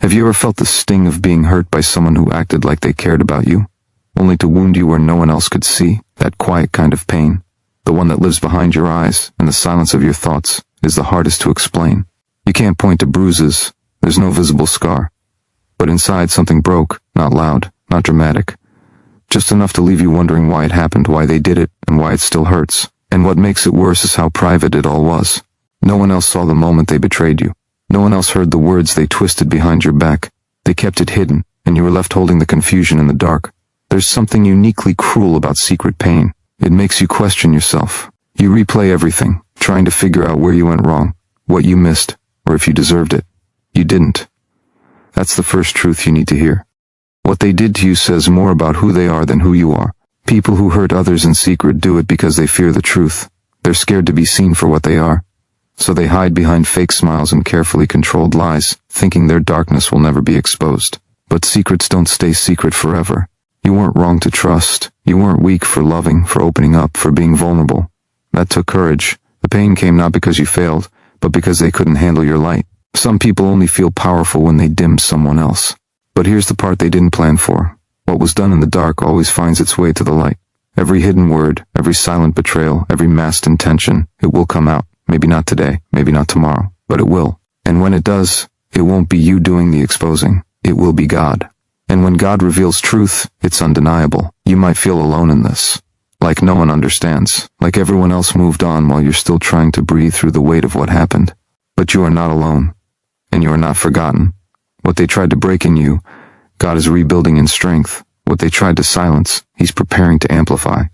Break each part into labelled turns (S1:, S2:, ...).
S1: Have you ever felt the sting of being hurt by someone who acted like they cared about you, only to wound you where no one else could see? That quiet kind of pain, the one that lives behind your eyes and the silence of your thoughts, is the hardest to explain. You can't point to bruises, there's no visible scar. But inside something broke, not loud, not dramatic. Just enough to leave you wondering why it happened, why they did it, and why it still hurts. And what makes it worse is how private it all was. No one else saw the moment they betrayed you. No one else heard the words they twisted behind your back. They kept it hidden, and you were left holding the confusion in the dark. There's something uniquely cruel about secret pain. It makes you question yourself. You replay everything, trying to figure out where you went wrong, what you missed, or if you deserved it. You didn't. That's the first truth you need to hear. What they did to you says more about who they are than who you are. People who hurt others in secret do it because they fear the truth. They're scared to be seen for what they are. So they hide behind fake smiles and carefully controlled lies, thinking their darkness will never be exposed. But secrets don't stay secret forever. You weren't wrong to trust. You weren't weak for loving, for opening up, for being vulnerable. That took courage. The pain came not because you failed, but because they couldn't handle your light. Some people only feel powerful when they dim someone else. But here's the part they didn't plan for. What was done in the dark always finds its way to the light. Every hidden word, every silent betrayal, every masked intention, it will come out. Maybe not today, maybe not tomorrow, but it will. And when it does, it won't be you doing the exposing. It will be God. And when God reveals truth, it's undeniable. You might feel alone in this. Like no one understands. Like everyone else moved on while you're still trying to breathe through the weight of what happened. But you are not alone. And you are not forgotten. What they tried to break in you, God is rebuilding in strength. What they tried to silence, He's preparing to amplify.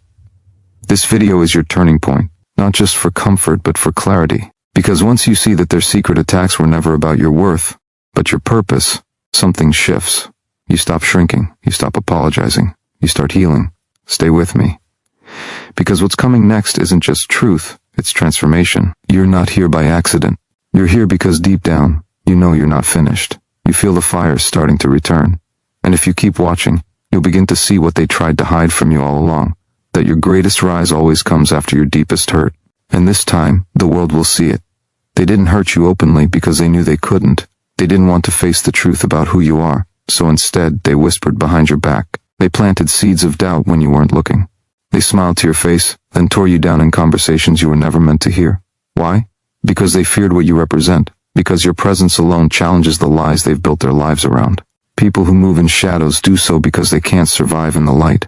S1: This video is your turning point. Not just for comfort, but for clarity. Because once you see that their secret attacks were never about your worth, but your purpose, something shifts. You stop shrinking. You stop apologizing. You start healing. Stay with me. Because what's coming next isn't just truth, it's transformation. You're not here by accident. You're here because deep down, you know you're not finished. You feel the fire starting to return. And if you keep watching, you'll begin to see what they tried to hide from you all along. That your greatest rise always comes after your deepest hurt. And this time, the world will see it. They didn't hurt you openly because they knew they couldn't. They didn't want to face the truth about who you are. So instead, they whispered behind your back. They planted seeds of doubt when you weren't looking. They smiled to your face, then tore you down in conversations you were never meant to hear. Why? Because they feared what you represent. Because your presence alone challenges the lies they've built their lives around. People who move in shadows do so because they can't survive in the light.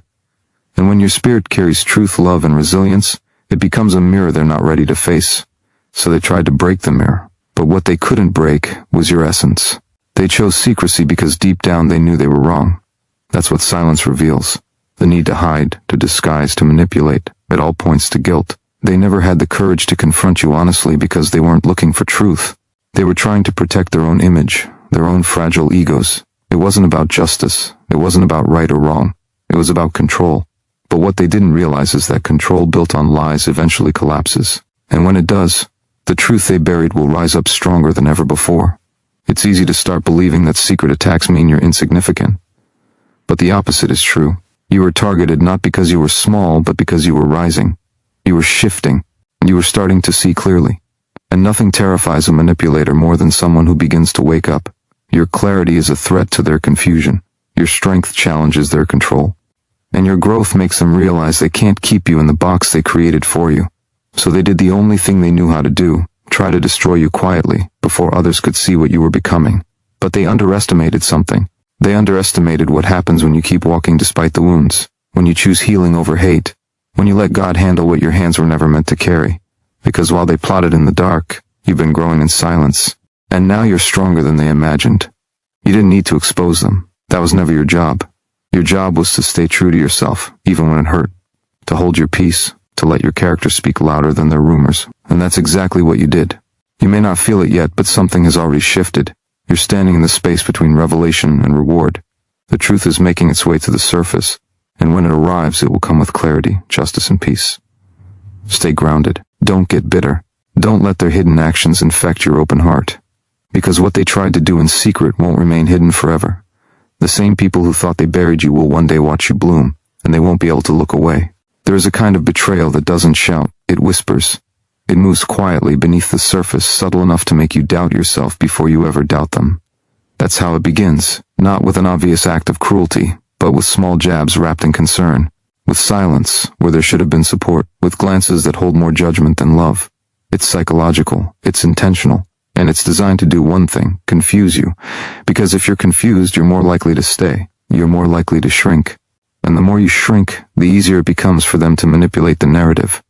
S1: And when your spirit carries truth, love, and resilience, it becomes a mirror they're not ready to face. So they tried to break the mirror. But what they couldn't break was your essence. They chose secrecy because deep down they knew they were wrong. That's what silence reveals. The need to hide, to disguise, to manipulate. It all points to guilt. They never had the courage to confront you honestly because they weren't looking for truth. They were trying to protect their own image, their own fragile egos. It wasn't about justice. It wasn't about right or wrong. It was about control. But what they didn't realize is that control built on lies eventually collapses. And when it does, the truth they buried will rise up stronger than ever before. It's easy to start believing that secret attacks mean you're insignificant. But the opposite is true. You were targeted not because you were small, but because you were rising. You were shifting. You were starting to see clearly. And nothing terrifies a manipulator more than someone who begins to wake up. Your clarity is a threat to their confusion. Your strength challenges their control. And your growth makes them realize they can't keep you in the box they created for you. So they did the only thing they knew how to do, try to destroy you quietly, before others could see what you were becoming. But they underestimated something. They underestimated what happens when you keep walking despite the wounds, when you choose healing over hate, when you let God handle what your hands were never meant to carry. Because while they plotted in the dark, you've been growing in silence. And now you're stronger than they imagined. You didn't need to expose them. That was never your job. Your job was to stay true to yourself, even when it hurt. To hold your peace, to let your character speak louder than their rumors. And that's exactly what you did. You may not feel it yet, but something has already shifted. You're standing in the space between revelation and reward. The truth is making its way to the surface, and when it arrives, it will come with clarity, justice, and peace. Stay grounded. Don't get bitter. Don't let their hidden actions infect your open heart. Because what they tried to do in secret won't remain hidden forever. The same people who thought they buried you will one day watch you bloom, and they won't be able to look away. There is a kind of betrayal that doesn't shout, it whispers. It moves quietly beneath the surface, subtle enough to make you doubt yourself before you ever doubt them. That's how it begins, not with an obvious act of cruelty, but with small jabs wrapped in concern, with silence where there should have been support, with glances that hold more judgment than love. It's psychological, it's intentional, and it's designed to do one thing: confuse you. Because if you're confused, you're more likely to stay, you're more likely to shrink. And the more you shrink, the easier it becomes for them to manipulate the narrative.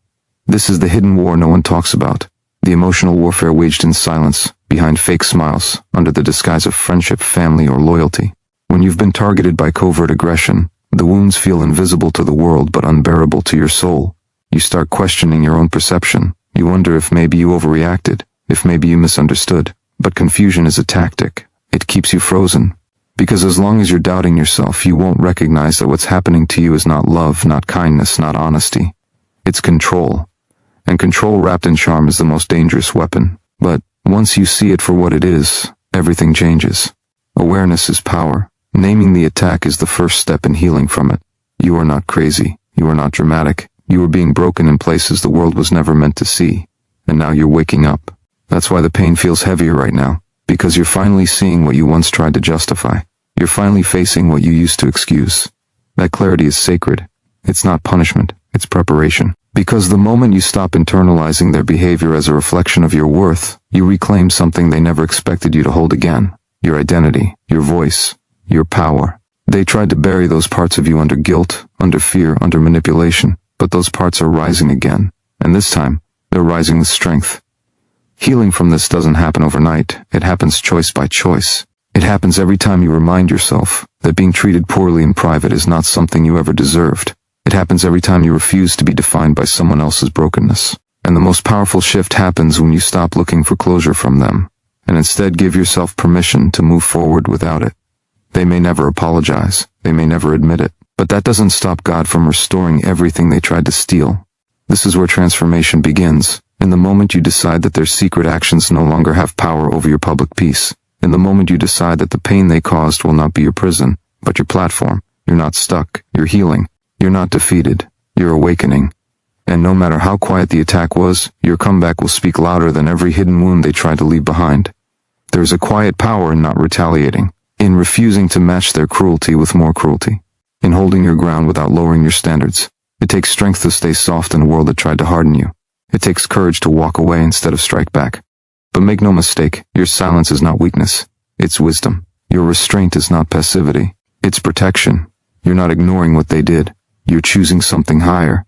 S1: This is the hidden war no one talks about, the emotional warfare waged in silence, behind fake smiles, under the disguise of friendship, family, or loyalty. When you've been targeted by covert aggression, the wounds feel invisible to the world but unbearable to your soul. You start questioning your own perception. You wonder if maybe you overreacted, if maybe you misunderstood. But confusion is a tactic. It keeps you frozen. Because as long as you're doubting yourself, you won't recognize that what's happening to you is not love, not kindness, not honesty. It's control. And control wrapped in charm is the most dangerous weapon. But once you see it for what it is, everything changes. Awareness is power. Naming the attack is the first step in healing from it. You are not crazy. You are not dramatic. You are being broken in places the world was never meant to see. And now you're waking up. That's why the pain feels heavier right now. Because you're finally seeing what you once tried to justify. You're finally facing what you used to excuse. That clarity is sacred. It's not punishment. It's preparation. Because the moment you stop internalizing their behavior as a reflection of your worth, you reclaim something they never expected you to hold again. Your identity, your voice, your power. They tried to bury those parts of you under guilt, under fear, under manipulation, but those parts are rising again. And this time, they're rising with strength. Healing from this doesn't happen overnight. It happens choice by choice. It happens every time you remind yourself that being treated poorly in private is not something you ever deserved. It happens every time you refuse to be defined by someone else's brokenness. And the most powerful shift happens when you stop looking for closure from them, and instead give yourself permission to move forward without it. They may never apologize. They may never admit it. But that doesn't stop God from restoring everything they tried to steal. This is where transformation begins. In the moment you decide that their secret actions no longer have power over your public peace. In the moment you decide that the pain they caused will not be your prison, but your platform. You're not stuck. You're healing. You're not defeated. You're awakening. And no matter how quiet the attack was, your comeback will speak louder than every hidden wound they tried to leave behind. There's a quiet power in not retaliating, in refusing to match their cruelty with more cruelty, in holding your ground without lowering your standards. It takes strength to stay soft in a world that tried to harden you. It takes courage to walk away instead of strike back. But make no mistake, your silence is not weakness. It's wisdom. Your restraint is not passivity. It's protection. You're not ignoring what they did. You're choosing something higher.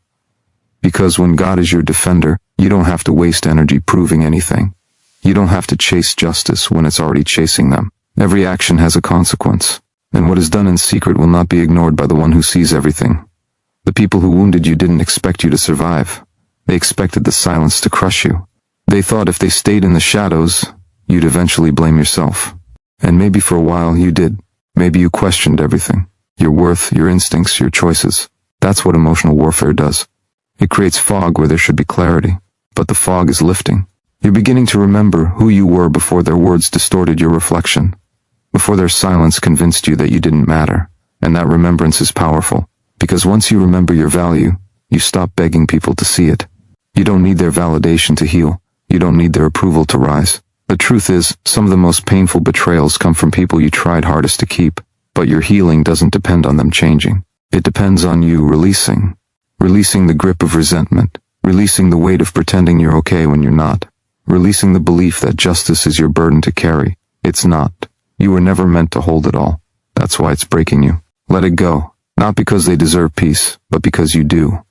S1: Because when God is your defender, you don't have to waste energy proving anything. You don't have to chase justice when it's already chasing them. Every action has a consequence, and what is done in secret will not be ignored by the one who sees everything. The people who wounded you didn't expect you to survive. They expected the silence to crush you. They thought if they stayed in the shadows, you'd eventually blame yourself. And maybe for a while you did. Maybe you questioned everything. Your worth, your instincts, your choices. That's what emotional warfare does. It creates fog where there should be clarity. But the fog is lifting. You're beginning to remember who you were before their words distorted your reflection. Before their silence convinced you that you didn't matter. And that remembrance is powerful. Because once you remember your value, you stop begging people to see it. You don't need their validation to heal. You don't need their approval to rise. The truth is, some of the most painful betrayals come from people you tried hardest to keep. But your healing doesn't depend on them changing. It depends on you releasing. Releasing the grip of resentment. Releasing the weight of pretending you're okay when you're not. Releasing the belief that justice is your burden to carry. It's not. You were never meant to hold it all. That's why it's breaking you. Let it go. Not because they deserve peace, but because you do.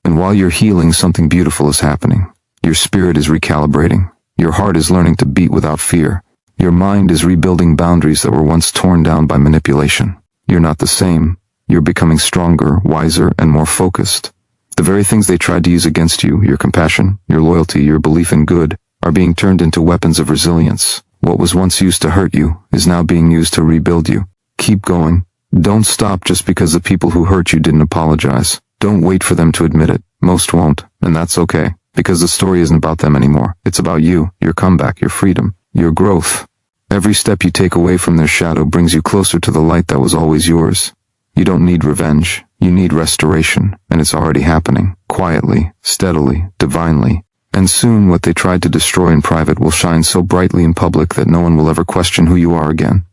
S1: And while you're healing, something beautiful is happening. Your spirit is recalibrating. Your heart is learning to beat without fear. Your mind is rebuilding boundaries that were once torn down by manipulation. You're not the same. You're becoming stronger, wiser, and more focused. The very things they tried to use against you, your compassion, your loyalty, your belief in good, are being turned into weapons of resilience. What was once used to hurt you is now being used to rebuild you. Keep going. Don't stop just because the people who hurt you didn't apologize. Don't wait for them to admit it. Most won't, and that's okay, because the story isn't about them anymore. It's about you, your comeback, your freedom, your growth. Every step you take away from their shadow brings you closer to the light that was always yours. You don't need revenge. You need restoration, and it's already happening, quietly, steadily, divinely. And soon what they tried to destroy in private will shine so brightly in public that no one will ever question who you are again.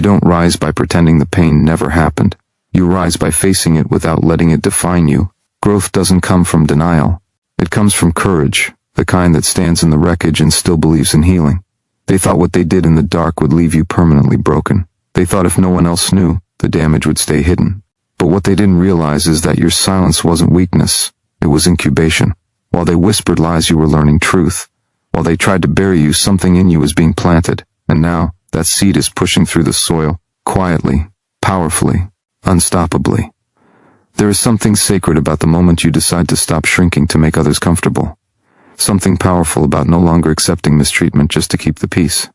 S1: don't rise by pretending the pain never happened. You rise by facing it without letting it define you. Growth doesn't come from denial. It comes from courage, the kind that stands in the wreckage and still believes in healing. They thought what they did in the dark would leave you permanently broken. They thought if no one else knew, the damage would stay hidden. But what they didn't realize is that your silence wasn't weakness, it was incubation. While they whispered lies, you were learning truth. While they tried to bury you, something in you was being planted, and now that seed is pushing through the soil, quietly, powerfully, unstoppably. There is something sacred about the moment you decide to stop shrinking to make others comfortable. Something powerful about no longer accepting mistreatment just to keep the peace.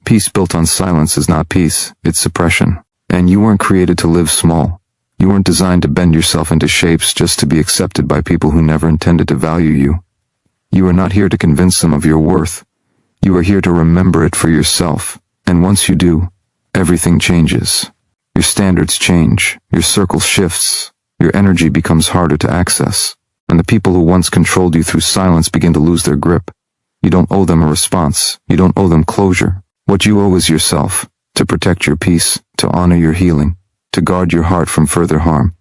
S1: Peace built on silence is not peace, it's suppression. And you weren't created to live small. You weren't designed to bend yourself into shapes just to be accepted by people who never intended to value you. You are not here to convince them of your worth. You are here to remember it for yourself. And once you do, everything changes. Your standards change, your circle shifts, your energy becomes harder to access, and the people who once controlled you through silence begin to lose their grip. You don't owe them a response. You don't owe them closure. What you owe is yourself, to protect your peace, to honor your healing, to guard your heart from further harm.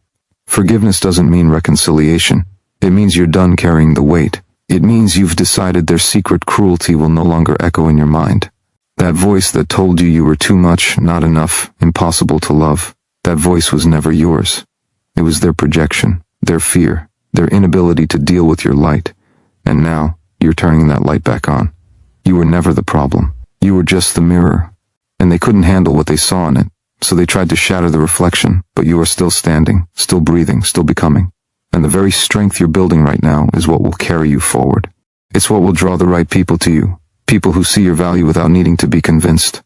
S1: Forgiveness doesn't mean reconciliation. It means you're done carrying the weight. It means you've decided their secret cruelty will no longer echo in your mind. That voice that told you you were too much, not enough, impossible to love, that voice was never yours. It was their projection, their fear, their inability to deal with your light. And now, you're turning that light back on. You were never the problem. You were just the mirror. And they couldn't handle what they saw in it, so they tried to shatter the reflection, but you are still standing, still breathing, still becoming. And the very strength you're building right now is what will carry you forward. It's what will draw the right people to you. People who see your value without needing to be convinced.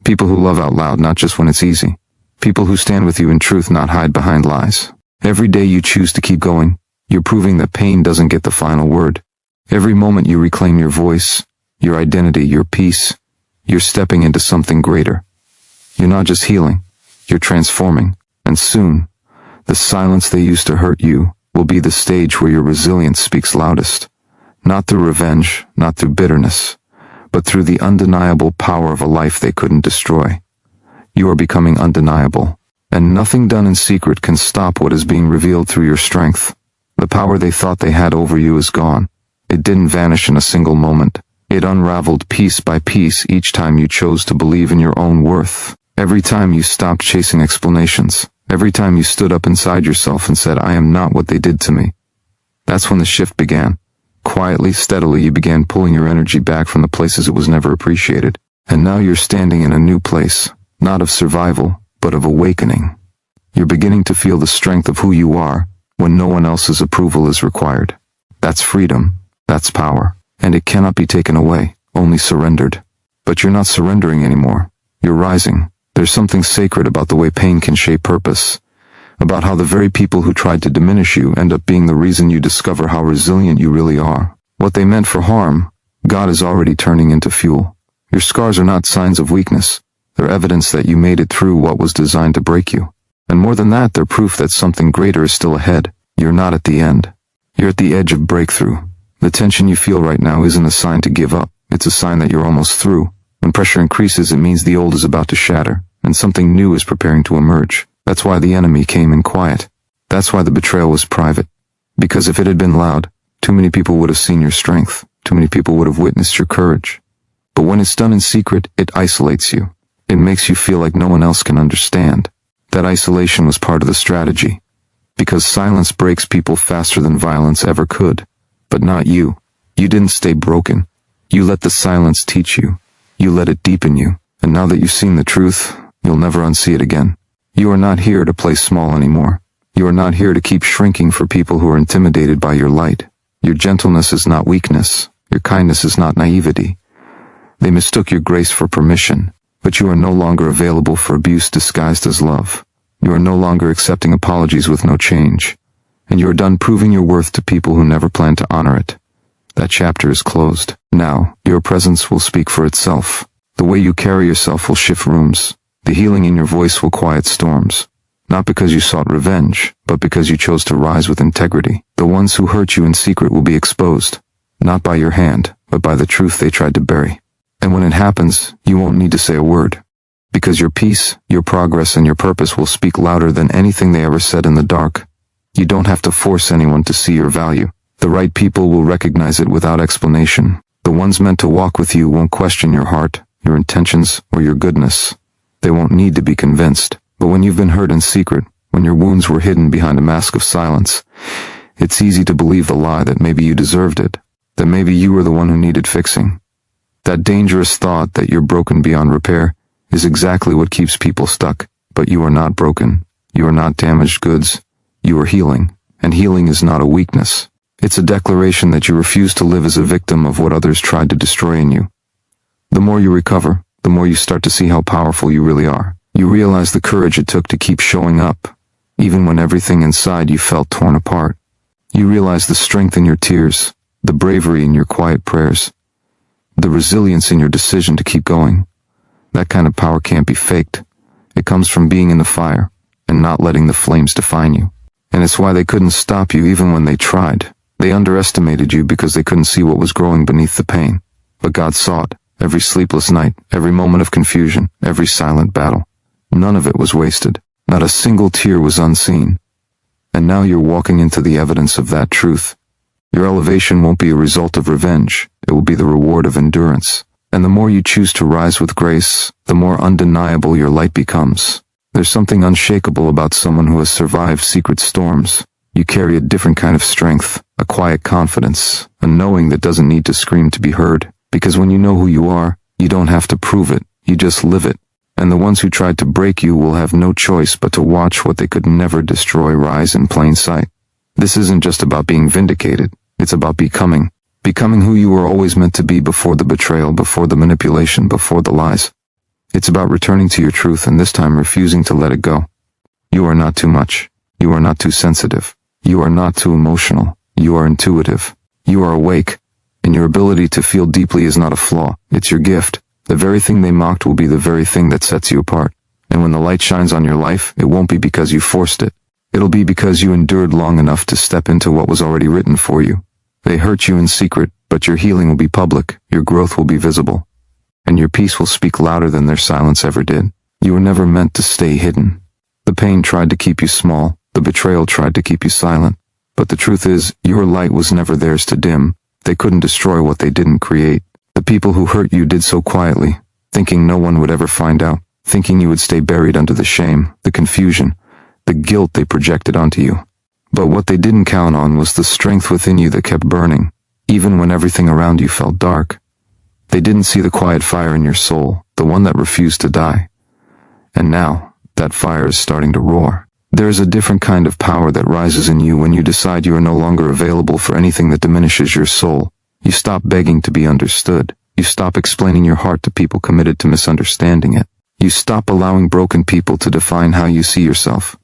S1: People who love out loud, not just when it's easy. People who stand with you in truth, not hide behind lies. Every day you choose to keep going, you're proving that pain doesn't get the final word. Every moment you reclaim your voice, your identity, your peace, you're stepping into something greater. You're not just healing, you're transforming. And soon, the silence they used to hurt you will be the stage where your resilience speaks loudest. Not through revenge, not through bitterness, but through the undeniable power of a life they couldn't destroy. You are becoming undeniable, and nothing done in secret can stop what is being revealed through your strength. The power they thought they had over you is gone. It didn't vanish in a single moment. It unraveled piece by piece each time you chose to believe in your own worth. Every time you stopped chasing explanations. Every time you stood up inside yourself and said, I am not what they did to me. That's when the shift began. Quietly, steadily, you began pulling your energy back from the places it was never appreciated. And now you're standing in a new place, not of survival, but of awakening. You're beginning to feel the strength of who you are when no one else's approval is required. That's freedom. That's power. And it cannot be taken away, only surrendered. But you're not surrendering anymore. You're rising. There's something sacred about the way pain can shape purpose. About how the very people who tried to diminish you end up being the reason you discover how resilient you really are. What they meant for harm, God is already turning into fuel. Your scars are not signs of weakness. They're evidence that you made it through what was designed to break you. And more than that, they're proof that something greater is still ahead. You're not at the end. You're at the edge of breakthrough. The tension you feel right now isn't a sign to give up. It's a sign that you're almost through. When pressure increases, it means the old is about to shatter, and something new is preparing to emerge. That's why the enemy came in quiet. That's why the betrayal was private. Because if it had been loud, too many people would have seen your strength. Too many people would have witnessed your courage. But when it's done in secret, it isolates you. It makes you feel like no one else can understand. That isolation was part of the strategy. Because silence breaks people faster than violence ever could. But not you. You didn't stay broken. You let the silence teach you. You let it deepen you. And now that you've seen the truth, you'll never unsee it again. You are not here to play small anymore. You are not here to keep shrinking for people who are intimidated by your light. Your gentleness is not weakness. Your kindness is not naivety. They mistook your grace for permission, but you are no longer available for abuse disguised as love. You are no longer accepting apologies with no change. And you are done proving your worth to people who never planned to honor it. That chapter is closed. Now, your presence will speak for itself. The way you carry yourself will shift rooms. The healing in your voice will quiet storms. Not because you sought revenge, but because you chose to rise with integrity. The ones who hurt you in secret will be exposed. Not by your hand, but by the truth they tried to bury. And when it happens, you won't need to say a word. Because your peace, your progress, and your purpose will speak louder than anything they ever said in the dark. You don't have to force anyone to see your value. The right people will recognize it without explanation. The ones meant to walk with you won't question your heart, your intentions, or your goodness. They won't need to be convinced. But when you've been hurt in secret, when your wounds were hidden behind a mask of silence, it's easy to believe the lie that maybe you deserved it, that maybe you were the one who needed fixing. That dangerous thought that you're broken beyond repair is exactly what keeps people stuck. But you are not broken. You are not damaged goods. You are healing. And healing is not a weakness. It's a declaration that you refuse to live as a victim of what others tried to destroy in you. The more you recover, the more you start to see how powerful you really are. You realize the courage it took to keep showing up, even when everything inside you felt torn apart. You realize the strength in your tears, the bravery in your quiet prayers, the resilience in your decision to keep going. That kind of power can't be faked. It comes from being in the fire and not letting the flames define you. And it's why they couldn't stop you even when they tried. They underestimated you because they couldn't see what was growing beneath the pain. But God saw it. Every sleepless night, every moment of confusion, every silent battle. None of it was wasted. Not a single tear was unseen. And now you're walking into the evidence of that truth. Your elevation won't be a result of revenge. It will be the reward of endurance. And the more you choose to rise with grace, the more undeniable your light becomes. There's something unshakable about someone who has survived secret storms. You carry a different kind of strength, a quiet confidence, a knowing that doesn't need to scream to be heard. Because when you know who you are, you don't have to prove it, you just live it. And the ones who tried to break you will have no choice but to watch what they could never destroy rise in plain sight. This isn't just about being vindicated, it's about becoming. Becoming who you were always meant to be before the betrayal, before the manipulation, before the lies. It's about returning to your truth and this time refusing to let it go. You are not too much. You are not too sensitive. You are not too emotional. You are intuitive. You are awake. And your ability to feel deeply is not a flaw. It's your gift. The very thing they mocked will be the very thing that sets you apart. And when the light shines on your life, it won't be because you forced it. It'll be because you endured long enough to step into what was already written for you. They hurt you in secret, but your healing will be public, your growth will be visible, and your peace will speak louder than their silence ever did. You were never meant to stay hidden. The pain tried to keep you small, the betrayal tried to keep you silent, but the truth is, your light was never theirs to dim. They couldn't destroy what they didn't create. The people who hurt you did so quietly, thinking no one would ever find out, thinking you would stay buried under the shame, the confusion, the guilt they projected onto you. But what they didn't count on was the strength within you that kept burning, even when everything around you felt dark. They didn't see the quiet fire in your soul, the one that refused to die. And now, that fire is starting to roar. There is a different kind of power that rises in you when you decide you are no longer available for anything that diminishes your soul. You stop begging to be understood. You stop explaining your heart to people committed to misunderstanding it. You stop allowing broken people to define how you see yourself.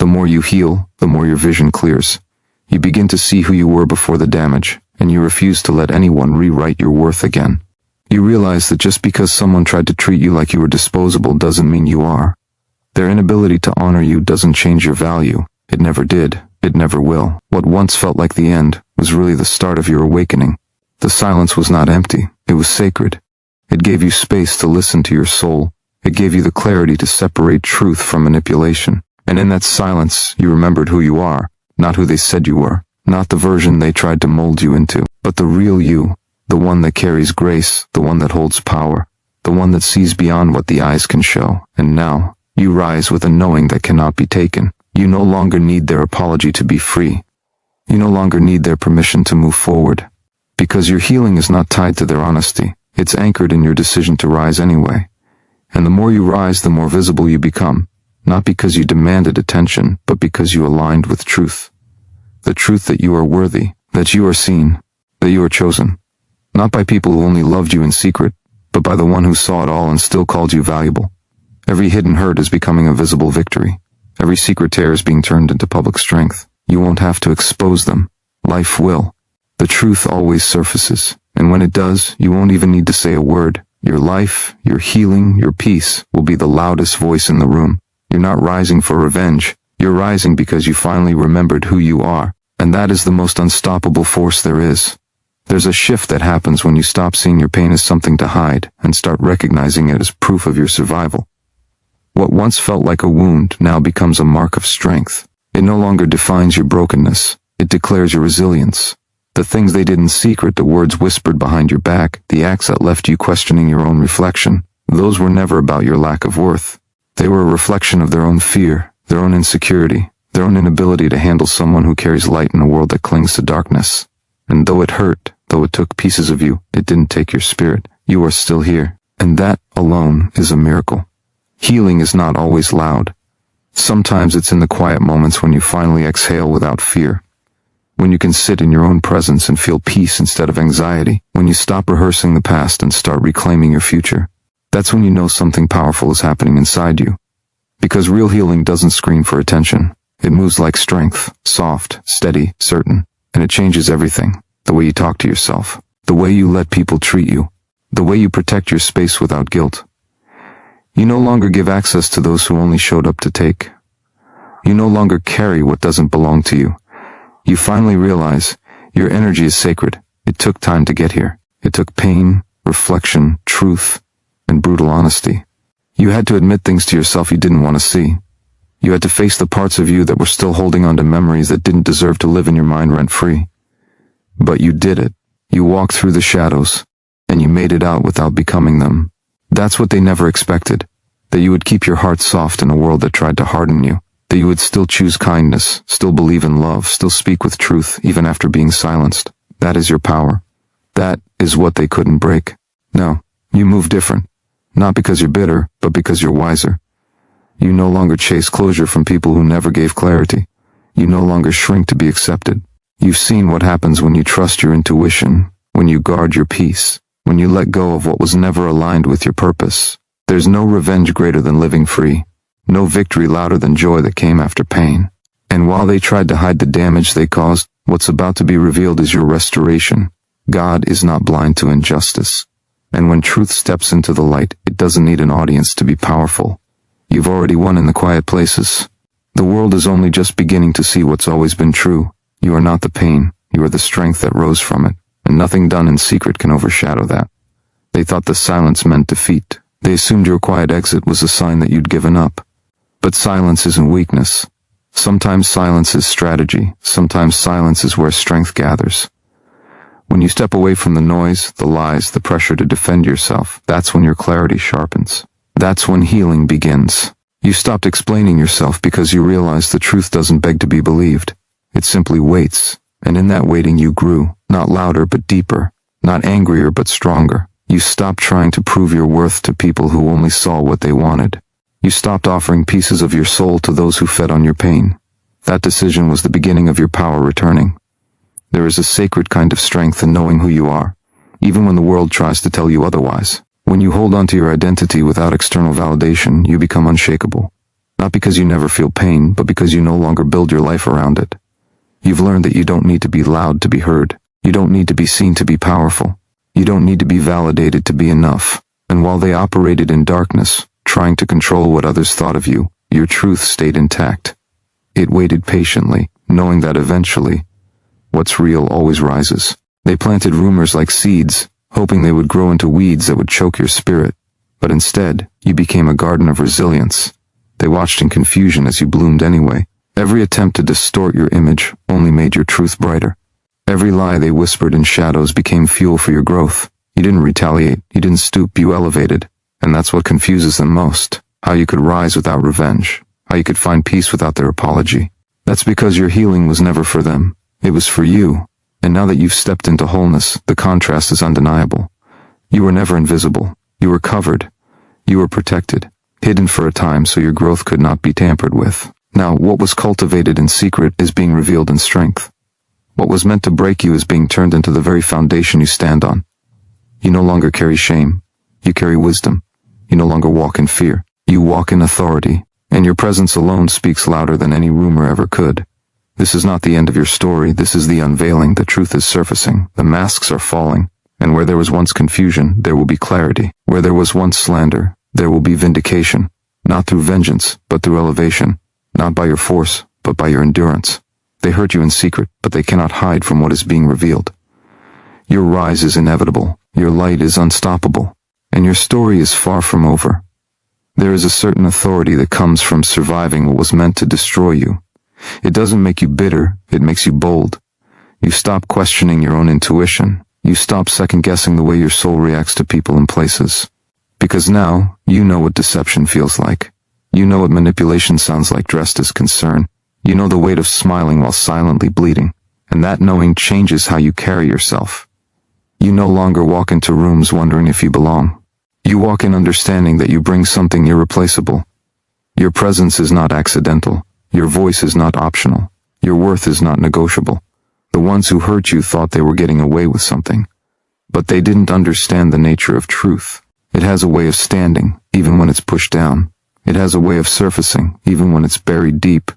S1: The more you heal, the more your vision clears. You begin to see who you were before the damage, and you refuse to let anyone rewrite your worth again. You realize that just because someone tried to treat you like you were disposable doesn't mean you are. Their inability to honor you doesn't change your value. It never did. It never will. What once felt like the end was really the start of your awakening. The silence was not empty. It was sacred. It gave you space to listen to your soul. It gave you the clarity to separate truth from manipulation. And in that silence, you remembered who you are, not who they said you were, not the version they tried to mold you into, but the real you, the one that carries grace, the one that holds power, the one that sees beyond what the eyes can show. And now, you rise with a knowing that cannot be taken. You no longer need their apology to be free. You no longer need their permission to move forward. Because your healing is not tied to their honesty. It's anchored in your decision to rise anyway. And the more you rise, the more visible you become. Not because you demanded attention, but because you aligned with truth. The truth that you are worthy, that you are seen, that you are chosen. Not by people who only loved you in secret, but by the one who saw it all and still called you valuable. Every hidden hurt is becoming a visible victory. Every secret tear is being turned into public strength. You won't have to expose them. Life will. The truth always surfaces, and when it does, you won't even need to say a word. Your life, your healing, your peace will be the loudest voice in the room. You're not rising for revenge. You're rising because you finally remembered who you are, and that is the most unstoppable force there is. There's a shift that happens when you stop seeing your pain as something to hide and start recognizing it as proof of your survival. What once felt like a wound now becomes a mark of strength. It no longer defines your brokenness. It declares your resilience. The things they did in secret, the words whispered behind your back, the acts that left you questioning your own reflection, those were never about your lack of worth. They were a reflection of their own fear, their own insecurity, their own inability to handle someone who carries light in a world that clings to darkness. And though it hurt, though it took pieces of you, it didn't take your spirit. You are still here. And that alone is a miracle. Healing is not always loud. Sometimes it's in the quiet moments when you finally exhale without fear. When you can sit in your own presence and feel peace instead of anxiety. When you stop rehearsing the past and start reclaiming your future. That's when you know something powerful is happening inside you. Because real healing doesn't scream for attention. It moves like strength, soft, steady, certain, and it changes everything. The way you talk to yourself, the way you let people treat you, the way you protect your space without guilt. You no longer give access to those who only showed up to take. You no longer carry what doesn't belong to you. You finally realize your energy is sacred. It took time to get here. It took pain, reflection, truth, and brutal honesty. You had to admit things to yourself you didn't want to see. You had to face the parts of you that were still holding on to memories that didn't deserve to live in your mind rent-free. But you did it. You walked through the shadows, and you made it out without becoming them. That's what they never expected. That you would keep your heart soft in a world that tried to harden you. That you would still choose kindness, still believe in love, still speak with truth, even after being silenced. That is your power. That is what they couldn't break. No, you move different. Not because you're bitter, but because you're wiser. You no longer chase closure from people who never gave clarity. You no longer shrink to be accepted. You've seen what happens when you trust your intuition, when you guard your peace, when you let go of what was never aligned with your purpose. There's no revenge greater than living free. No victory louder than joy that came after pain. And while they tried to hide the damage they caused, what's about to be revealed is your restoration. God is not blind to injustice. And when truth steps into the light, it doesn't need an audience to be powerful. You've already won in the quiet places. The world is only just beginning to see what's always been true. You are not the pain, you are the strength that rose from it, and nothing done in secret can overshadow that. They thought the silence meant defeat. They assumed your quiet exit was a sign that you'd given up. But silence isn't weakness. Sometimes silence is strategy. Sometimes silence is where strength gathers. When you step away from the noise, the lies, the pressure to defend yourself, that's when your clarity sharpens. That's when healing begins. You stopped explaining yourself because you realized the truth doesn't beg to be believed. It simply waits. And in that waiting you grew, not louder but deeper, not angrier but stronger. You stopped trying to prove your worth to people who only saw what they wanted. You stopped offering pieces of your soul to those who fed on your pain. That decision was the beginning of your power returning. There is a sacred kind of strength in knowing who you are, even when the world tries to tell you otherwise. When you hold on to your identity without external validation, you become unshakable. Not because you never feel pain, but because you no longer build your life around it. You've learned that you don't need to be loud to be heard. You don't need to be seen to be powerful. You don't need to be validated to be enough. And while they operated in darkness, trying to control what others thought of you, your truth stayed intact. It waited patiently, knowing that eventually, what's real always rises. They planted rumors like seeds, hoping they would grow into weeds that would choke your spirit. But instead, you became a garden of resilience. They watched in confusion as you bloomed anyway. Every attempt to distort your image only made your truth brighter. Every lie they whispered in shadows became fuel for your growth. You didn't retaliate, you didn't stoop, you elevated. And that's what confuses them most. How you could rise without revenge. How you could find peace without their apology. That's because your healing was never for them. It was for you. And now that you've stepped into wholeness, the contrast is undeniable. You were never invisible. You were covered. You were protected. Hidden for a time so your growth could not be tampered with. Now, what was cultivated in secret is being revealed in strength. What was meant to break you is being turned into the very foundation you stand on. You no longer carry shame. You carry wisdom. You no longer walk in fear. You walk in authority, and your presence alone speaks louder than any rumor ever could. This is not the end of your story. This is the unveiling. The truth is surfacing. The masks are falling. And where there was once confusion, there will be clarity. Where there was once slander, there will be vindication. Not through vengeance, but through elevation. Not by your force, but by your endurance. They hurt you in secret, but they cannot hide from what is being revealed. Your rise is inevitable. Your light is unstoppable. And your story is far from over. There is a certain authority that comes from surviving what was meant to destroy you. It doesn't make you bitter, it makes you bold. You stop questioning your own intuition. You stop second-guessing the way your soul reacts to people and places. Because now, you know what deception feels like. You know what manipulation sounds like dressed as concern. You know the weight of smiling while silently bleeding. And that knowing changes how you carry yourself. You no longer walk into rooms wondering if you belong. You walk in understanding that you bring something irreplaceable. Your presence is not accidental. Your voice is not optional. Your worth is not negotiable. The ones who hurt you thought they were getting away with something. But they didn't understand the nature of truth. It has a way of standing, even when it's pushed down. It has a way of surfacing, even when it's buried deep.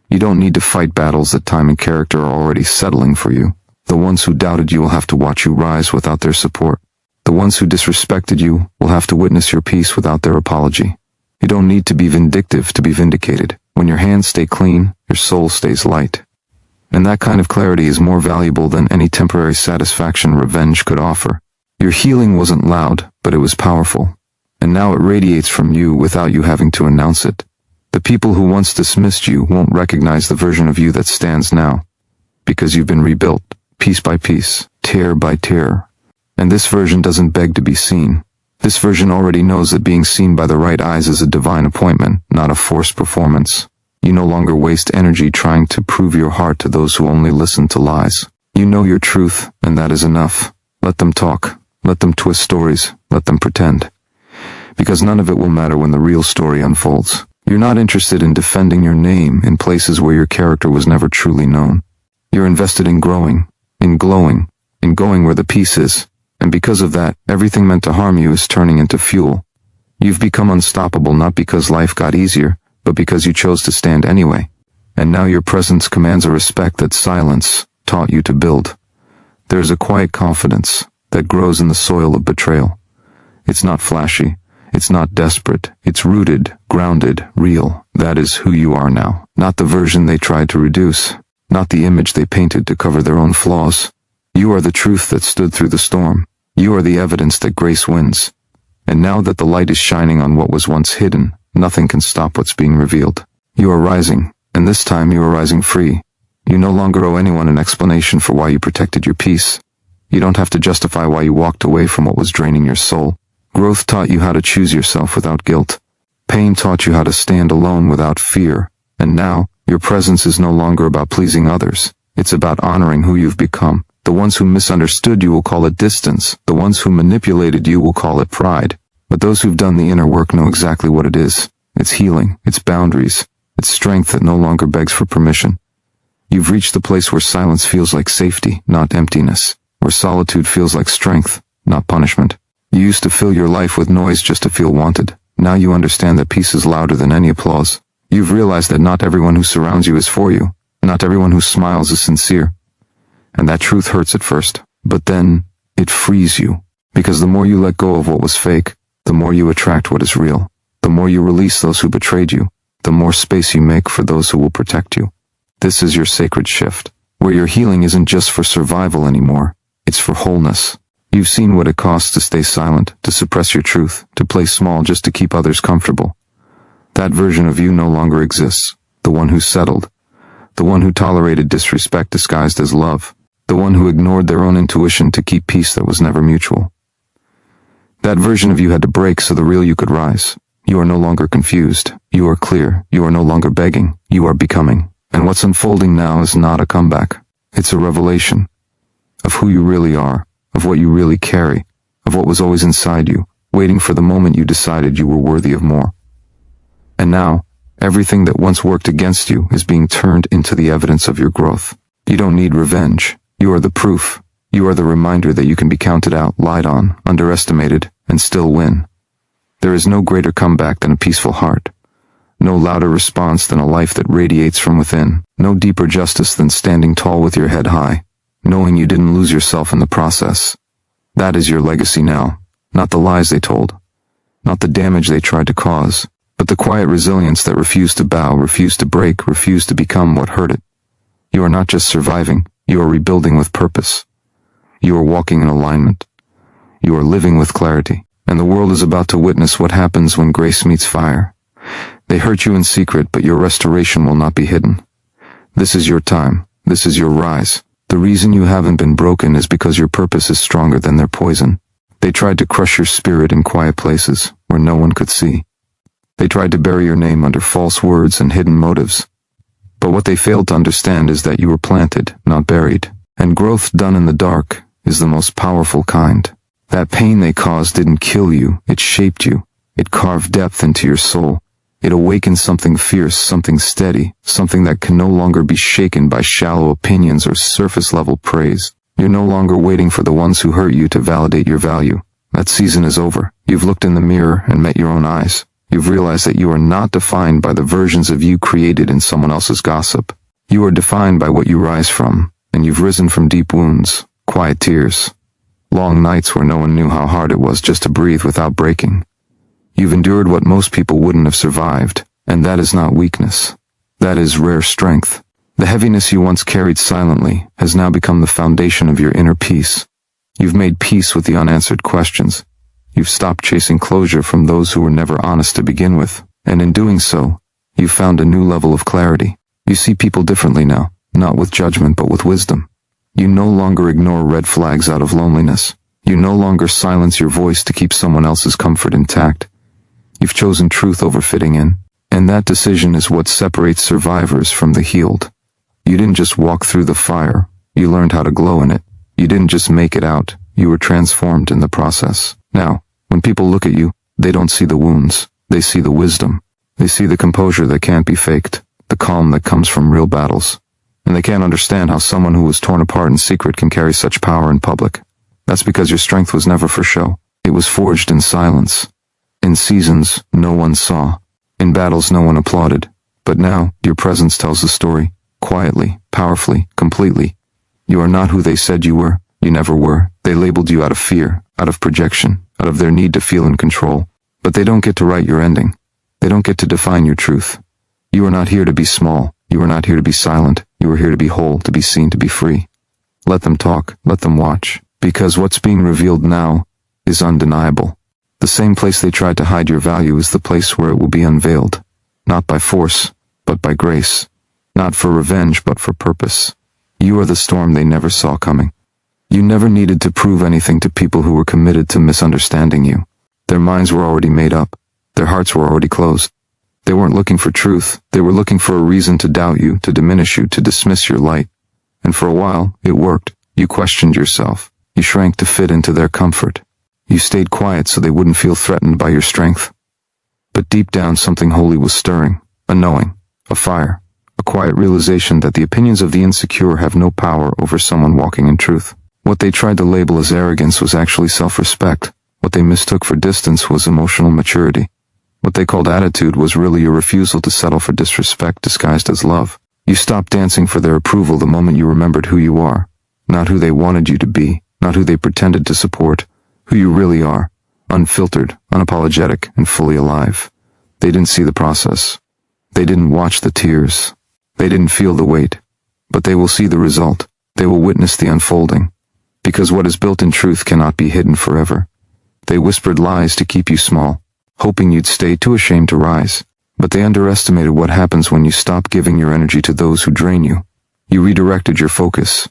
S1: You don't need to fight battles that time and character are already settling for you. The ones who doubted you will have to watch you rise without their support. The ones who disrespected you will have to witness your peace without their apology. You don't need to be vindictive to be vindicated. When your hands stay clean, your soul stays light. And that kind of clarity is more valuable than any temporary satisfaction revenge could offer. Your healing wasn't loud, but it was powerful. And now it radiates from you without you having to announce it. The people who once dismissed you won't recognize the version of you that stands now. Because you've been rebuilt, piece by piece, tear by tear. And this version doesn't beg to be seen. This version already knows that being seen by the right eyes is a divine appointment, not a forced performance. You no longer waste energy trying to prove your heart to those who only listen to lies. You know your truth, and that is enough. Let them talk. Let them twist stories. Let them pretend. Because none of it will matter when the real story unfolds. You're not interested in defending your name in places where your character was never truly known. You're invested in growing, in glowing, in going where the peace is. And because of that, everything meant to harm you is turning into fuel. You've become unstoppable not because life got easier, but because you chose to stand anyway. And now your presence commands a respect that silence taught you to build. There's a quiet confidence that grows in the soil of betrayal. It's not flashy. It's not desperate. It's rooted, grounded, real. That is who you are now. Not the version they tried to reduce. Not the image they painted to cover their own flaws. You are the truth that stood through the storm. You are the evidence that grace wins. And now that the light is shining on what was once hidden, nothing can stop what's being revealed. You are rising, and this time you are rising free. You no longer owe anyone an explanation for why you protected your peace. You don't have to justify why you walked away from what was draining your soul. Growth taught you how to choose yourself without guilt. Pain taught you how to stand alone without fear. And now, your presence is no longer about pleasing others. It's about honoring who you've become. The ones who misunderstood you will call it distance. The ones who manipulated you will call it pride. But those who've done the inner work know exactly what it is. It's healing, it's boundaries, it's strength that no longer begs for permission. You've reached the place where silence feels like safety, not emptiness. Where solitude feels like strength, not punishment. You used to fill your life with noise just to feel wanted. Now you understand that peace is louder than any applause. You've realized that not everyone who surrounds you is for you. Not everyone who smiles is sincere. And that truth hurts at first. But then, it frees you. Because the more you let go of what was fake, the more you attract what is real. The more you release those who betrayed you, the more space you make for those who will protect you. This is your sacred shift, where your healing isn't just for survival anymore. It's for wholeness. You've seen what it costs to stay silent, to suppress your truth, to play small just to keep others comfortable. That version of you no longer exists. The one who settled. The one who tolerated disrespect disguised as love. The one who ignored their own intuition to keep peace that was never mutual. That version of you had to break so the real you could rise. You are no longer confused. You are clear. You are no longer begging. You are becoming. And what's unfolding now is not a comeback. It's a revelation of who you really are, of what you really carry, of what was always inside you, waiting for the moment you decided you were worthy of more. And now, everything that once worked against you is being turned into the evidence of your growth. You don't need revenge. You are the proof. You are the reminder that you can be counted out, lied on, underestimated, and still win. There is no greater comeback than a peaceful heart. No louder response than a life that radiates from within. No deeper justice than standing tall with your head high, knowing you didn't lose yourself in the process. That is your legacy now. Not the lies they told. Not the damage they tried to cause. But the quiet resilience that refused to bow, refused to break, refused to become what hurt it. You are not just surviving. You are rebuilding with purpose. You are walking in alignment. You are living with clarity. and the world is about to witness what happens when grace meets fire. They hurt you in secret, but your restoration will not be hidden. This is your time. This is your rise. The reason you haven't been broken is because your purpose is stronger than their poison. They tried to crush your spirit in quiet places where no one could see. They tried to bury your name under false words and hidden motives. But what they failed to understand is that you were planted, not buried. And growth done in the dark is the most powerful kind. That pain they caused didn't kill you, it shaped you. It carved depth into your soul. It awakened something fierce, something steady, something that can no longer be shaken by shallow opinions or surface-level praise. You're no longer waiting for the ones who hurt you to validate your value. That season is over. You've looked in the mirror and met your own eyes. You've realized that you are not defined by the versions of you created in someone else's gossip. You are defined by what you rise from, and you've risen from deep wounds, quiet tears, long nights where no one knew how hard it was just to breathe without breaking. You've endured what most people wouldn't have survived, and that is not weakness. That is rare strength. The heaviness you once carried silently has now become the foundation of your inner peace. You've made peace with the unanswered questions. You've stopped chasing closure from those who were never honest to begin with, and in doing so, you've found a new level of clarity. You see people differently now, not with judgment but with wisdom. You no longer ignore red flags out of loneliness. You no longer silence your voice to keep someone else's comfort intact. You've chosen truth over fitting in, and that decision is what separates survivors from the healed. You didn't just walk through the fire, you learned how to glow in it. You didn't just make it out, you were transformed in the process. Now, when people look at you, they don't see the wounds, they see the wisdom. They see the composure that can't be faked, the calm that comes from real battles. And they can't understand how someone who was torn apart in secret can carry such power in public. That's because your strength was never for show. It was forged in silence. In seasons no one saw. In battles no one applauded. But now, your presence tells the story. Quietly, powerfully, completely. You are not who they said you were. You never were. They labeled you out of fear, out of projection, out of their need to feel in control. But they don't get to write your ending. They don't get to define your truth. You are not here to be small. You are not here to be silent. You are here to be whole, to be seen, to be free. Let them talk. Let them watch. Because what's being revealed now is undeniable. The same place they tried to hide your value is the place where it will be unveiled. Not by force, but by grace. Not for revenge, but for purpose. You are the storm they never saw coming. You never needed to prove anything to people who were committed to misunderstanding you. Their minds were already made up. Their hearts were already closed. They weren't looking for truth. They were looking for a reason to doubt you, to diminish you, to dismiss your light. And for a while, it worked. You questioned yourself. You shrank to fit into their comfort. You stayed quiet so they wouldn't feel threatened by your strength. But deep down, something holy was stirring. A knowing. A fire. A quiet realization that the opinions of the insecure have no power over someone walking in truth. What they tried to label as arrogance was actually self-respect. What they mistook for distance was emotional maturity. What they called attitude was really a refusal to settle for disrespect disguised as love. You stopped dancing for their approval the moment you remembered who you are. Not who they wanted you to be, not who they pretended to support. Who you really are. Unfiltered, unapologetic, and fully alive. They didn't see the process. They didn't watch the tears. They didn't feel the weight. But they will see the result. They will witness the unfolding. Because what is built in truth cannot be hidden forever. They whispered lies to keep you small, hoping you'd stay too ashamed to rise. But they underestimated what happens when you stop giving your energy to those who drain you. You redirected your focus.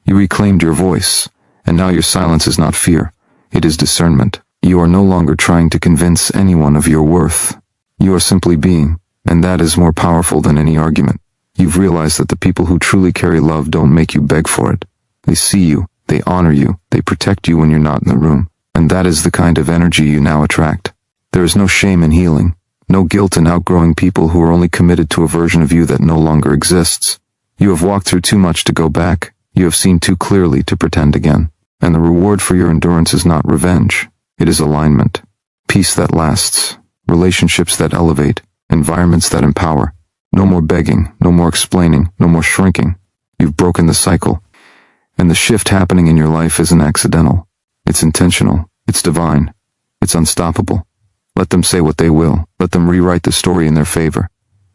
S1: You reclaimed your voice. And now your silence is not fear. It is discernment. You are no longer trying to convince anyone of your worth. You are simply being, and that is more powerful than any argument. You've realized that the people who truly carry love don't make you beg for it. They see you, they honor you, they protect you when you're not in the room. And that is the kind of energy you now attract. There is no shame in healing, no guilt in outgrowing people who are only committed to a version of you that no longer exists. You have walked through too much to go back. You have seen too clearly to pretend again. And the reward for your endurance is not revenge. It is alignment. Peace that lasts. Relationships that elevate. Environments that empower. No more begging. No more explaining. No more shrinking. You've broken the cycle. And the shift happening in your life isn't accidental. It's intentional. It's divine. It's unstoppable. Let them say what they will. Let them rewrite the story in their favor.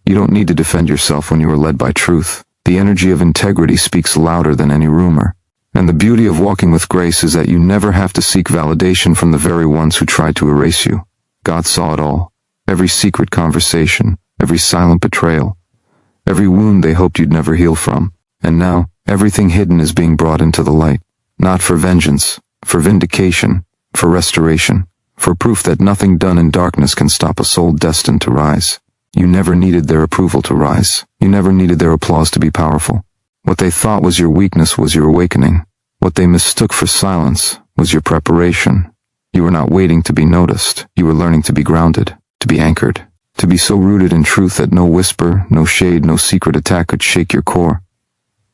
S1: You don't need to defend yourself when you are led by truth. The energy of integrity speaks louder than any rumor. And the beauty of walking with grace is that you never have to seek validation from the very ones who tried to erase you. God saw it all. Every secret conversation, every silent betrayal, every wound they hoped you'd never heal from. And now, everything hidden is being brought into the light. Not for vengeance, for vindication, for restoration, for proof that nothing done in darkness can stop a soul destined to rise. You never needed their approval to rise. You never needed their applause to be powerful. What they thought was your weakness was your awakening. What they mistook for silence was your preparation. You were not waiting to be noticed. You were learning to be grounded, to be anchored, to be so rooted in truth that no whisper, no shade, no secret attack could shake your core.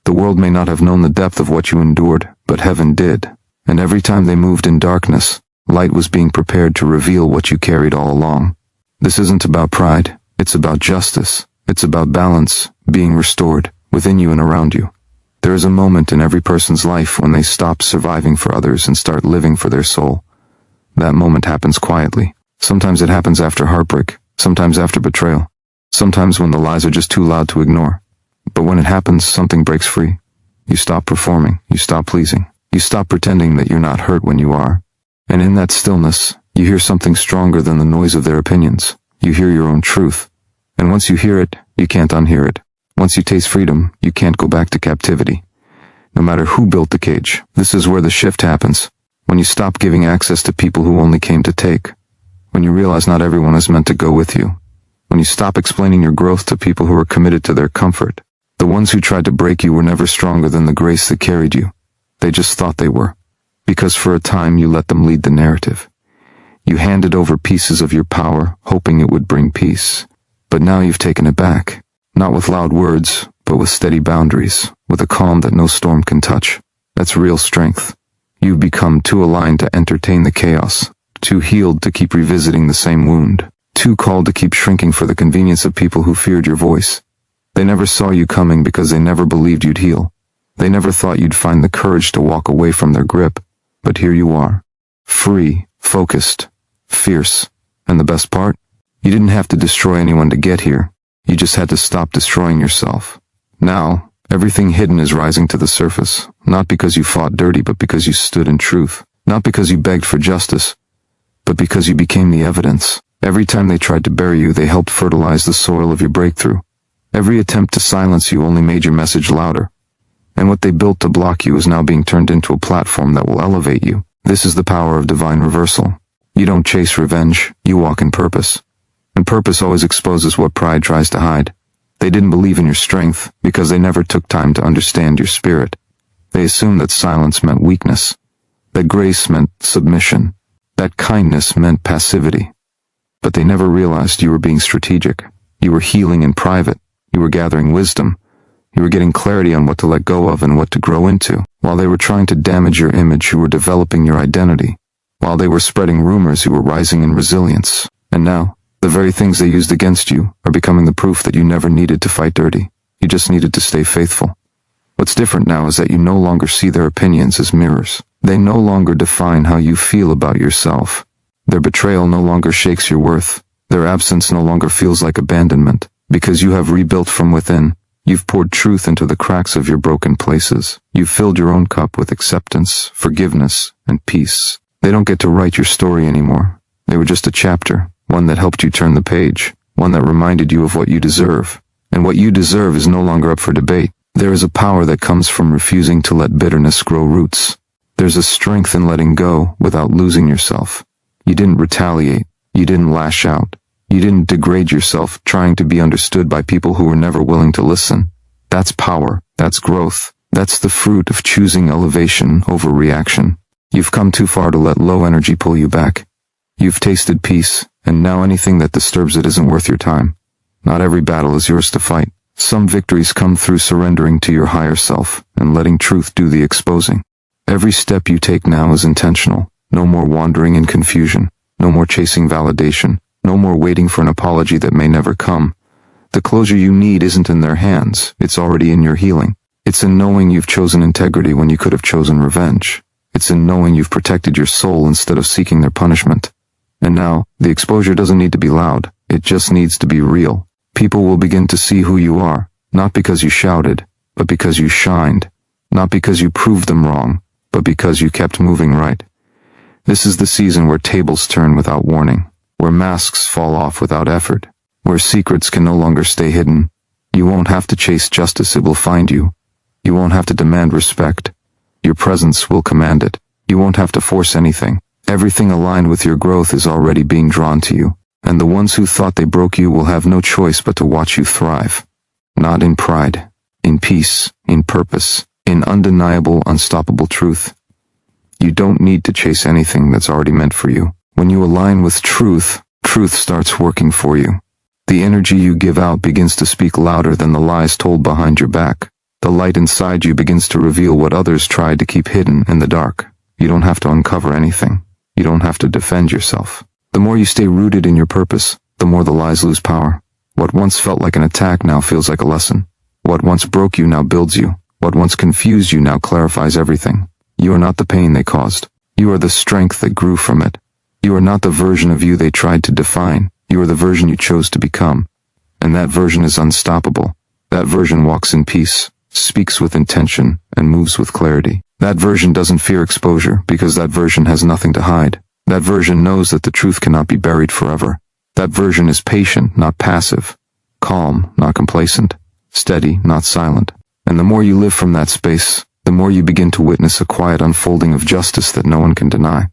S1: The world may not have known the depth of what you endured, but heaven did. And every time they moved in darkness, light was being prepared to reveal what you carried all along. This isn't about pride. It's about justice. It's about balance, being restored, within you and around you. There is a moment in every person's life when they stop surviving for others and start living for their soul. That moment happens quietly. Sometimes it happens after heartbreak, sometimes after betrayal, sometimes when the lies are just too loud to ignore. But when it happens, something breaks free. You stop performing, you stop pleasing, you stop pretending that you're not hurt when you are. And in that stillness, you hear something stronger than the noise of their opinions. You hear your own truth. And once you hear it, you can't unhear it. Once you taste freedom, you can't go back to captivity. No matter who built the cage, this is where the shift happens. When you stop giving access to people who only came to take. When you realize not everyone is meant to go with you. When you stop explaining your growth to people who are committed to their comfort. The ones who tried to break you were never stronger than the grace that carried you. They just thought they were. Because for a time you let them lead the narrative. You handed over pieces of your power, hoping it would bring peace. But now you've taken it back. Not with loud words, but with steady boundaries, with a calm that no storm can touch. That's real strength. You've become too aligned to entertain the chaos, too healed to keep revisiting the same wound, too called to keep shrinking for the convenience of people who feared your voice. They never saw you coming because they never believed you'd heal. They never thought you'd find the courage to walk away from their grip. But here you are, free, focused, fierce. And the best part? You didn't have to destroy anyone to get here. You just had to stop destroying yourself. Now, everything hidden is rising to the surface, not because you fought dirty, but because you stood in truth. Not because you begged for justice, but because you became the evidence. Every time they tried to bury you, they helped fertilize the soil of your breakthrough. Every attempt to silence you only made your message louder. And what they built to block you is now being turned into a platform that will elevate you. This is the power of divine reversal. You don't chase revenge, you walk in purpose. And purpose always exposes what pride tries to hide. They didn't believe in your strength because they never took time to understand your spirit. They assumed that silence meant weakness, that grace meant submission, that kindness meant passivity. But they never realized you were being strategic. You were healing in private. You were gathering wisdom. You were getting clarity on what to let go of and what to grow into. While they were trying to damage your image, you were developing your identity. While they were spreading rumors, you were rising in resilience. And now, the very things they used against you are becoming the proof that you never needed to fight dirty. You just needed to stay faithful. What's different now is that you no longer see their opinions as mirrors. They no longer define how you feel about yourself. Their betrayal no longer shakes your worth. Their absence no longer feels like abandonment. Because you have rebuilt from within. You've poured truth into the cracks of your broken places. You've filled your own cup with acceptance, forgiveness, and peace. They don't get to write your story anymore. They were just a chapter. One that helped you turn the page, one that reminded you of what you deserve. And what you deserve is no longer up for debate. There is a power that comes from refusing to let bitterness grow roots. There's a strength in letting go without losing yourself. You didn't retaliate. You didn't lash out. You didn't degrade yourself trying to be understood by people who were never willing to listen. That's power. That's growth. That's the fruit of choosing elevation over reaction. You've come too far to let low energy pull you back. You've tasted peace, and now anything that disturbs it isn't worth your time. Not every battle is yours to fight. Some victories come through surrendering to your higher self and letting truth do the exposing. Every step you take now is intentional. No more wandering in confusion. No more chasing validation. No more waiting for an apology that may never come. The closure you need isn't in their hands. It's already in your healing. It's in knowing you've chosen integrity when you could have chosen revenge. It's in knowing you've protected your soul instead of seeking their punishment. And now, the exposure doesn't need to be loud. It just needs to be real. People will begin to see who you are, not because you shouted, but because you shined. Not because you proved them wrong, but because you kept moving right. This is the season where tables turn without warning, where masks fall off without effort, where secrets can no longer stay hidden. You won't have to chase justice, it will find you. You won't have to demand respect. Your presence will command it. You won't have to force anything. Everything aligned with your growth is already being drawn to you, and the ones who thought they broke you will have no choice but to watch you thrive. Not in pride, in peace, in purpose, in undeniable, unstoppable truth. You don't need to chase anything that's already meant for you. When you align with truth, truth starts working for you. The energy you give out begins to speak louder than the lies told behind your back. The light inside you begins to reveal what others tried to keep hidden in the dark. You don't have to uncover anything. You don't have to defend yourself. The more you stay rooted in your purpose, the more the lies lose power. What once felt like an attack now feels like a lesson. What once broke you now builds you. What once confused you now clarifies everything. You are not the pain they caused. You are the strength that grew from it. You are not the version of you they tried to define. You are the version you chose to become. And that version is unstoppable. That version walks in peace, speaks with intention, and moves with clarity. That version doesn't fear exposure because that version has nothing to hide. That version knows that the truth cannot be buried forever. That version is patient, not passive. Calm, not complacent. Steady, not silent. And the more you live from that space, the more you begin to witness a quiet unfolding of justice that no one can deny.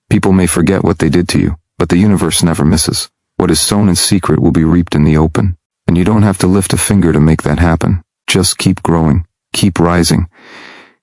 S1: People may forget what they did to you, but the universe never misses. What is sown in secret will be reaped in the open. And you don't have to lift a finger to make that happen. Just keep growing, keep rising,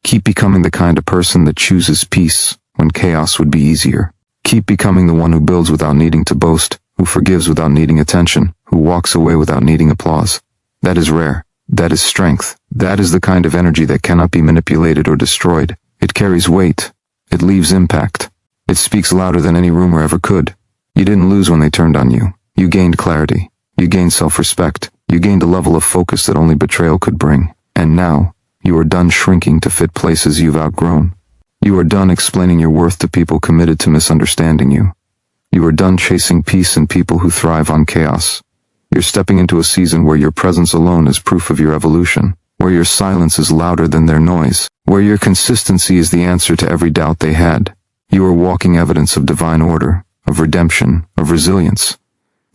S1: keep becoming the kind of person that chooses peace when chaos would be easier. Keep becoming the one who builds without needing to boast, who forgives without needing attention, who walks away without needing applause. That is rare. That is strength. That is the kind of energy that cannot be manipulated or destroyed. It carries weight. It leaves impact. It speaks louder than any rumor ever could. You didn't lose when they turned on you. You gained clarity. You gained self-respect. You gained a level of focus that only betrayal could bring. And now, you are done shrinking to fit places you've outgrown. You are done explaining your worth to people committed to misunderstanding you. You are done chasing peace in people who thrive on chaos. You're stepping into a season where your presence alone is proof of your evolution, where your silence is louder than their noise, where your consistency is the answer to every doubt they had. You are walking evidence of divine order, of redemption, of resilience.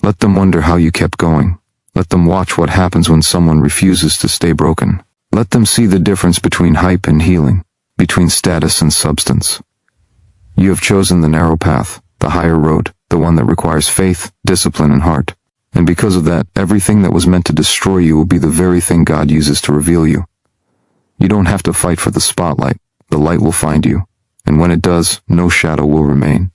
S1: Let them wonder how you kept going. Let them watch what happens when someone refuses to stay broken. Let them see the difference between hype and healing, between status and substance. You have chosen the narrow path, the higher road, the one that requires faith, discipline, and heart. And because of that, everything that was meant to destroy you will be the very thing God uses to reveal you. You don't have to fight for the spotlight. The light will find you. And when it does, no shadow will remain.